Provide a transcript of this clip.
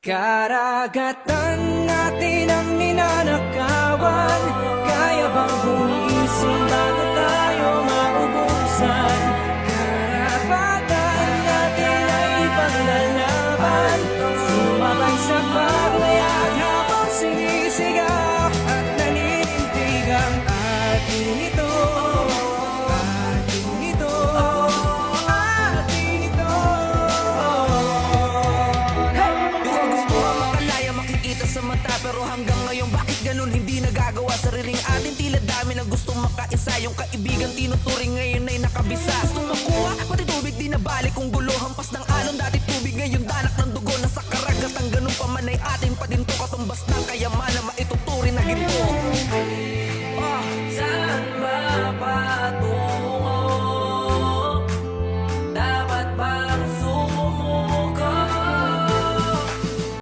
Karagatan natin ang ninanakawan. Kaya bang bumisin bago tayo maubusan? Karapatan natin ay ipaglalaban. Sumabay sa paglayag habang sinisigaw at naninindig ang ating ito. Ating ito. Ating ito. Makikita sa mata pero hanggang ngayon bakit ganun hindi nagagawa? Sariling atin tila dami na gustong makaisa. Yung kaibigan tinuturing ngayon ay nakabisa. Gustong makuha pati tubig di nabalik. Kung gulo hampas ng alon dati tubig ngayon danak ng dugo. Nasa karagat ang ganun pa man ay atin pa din to. Katumbas ng kayamanan maituturing na ginto.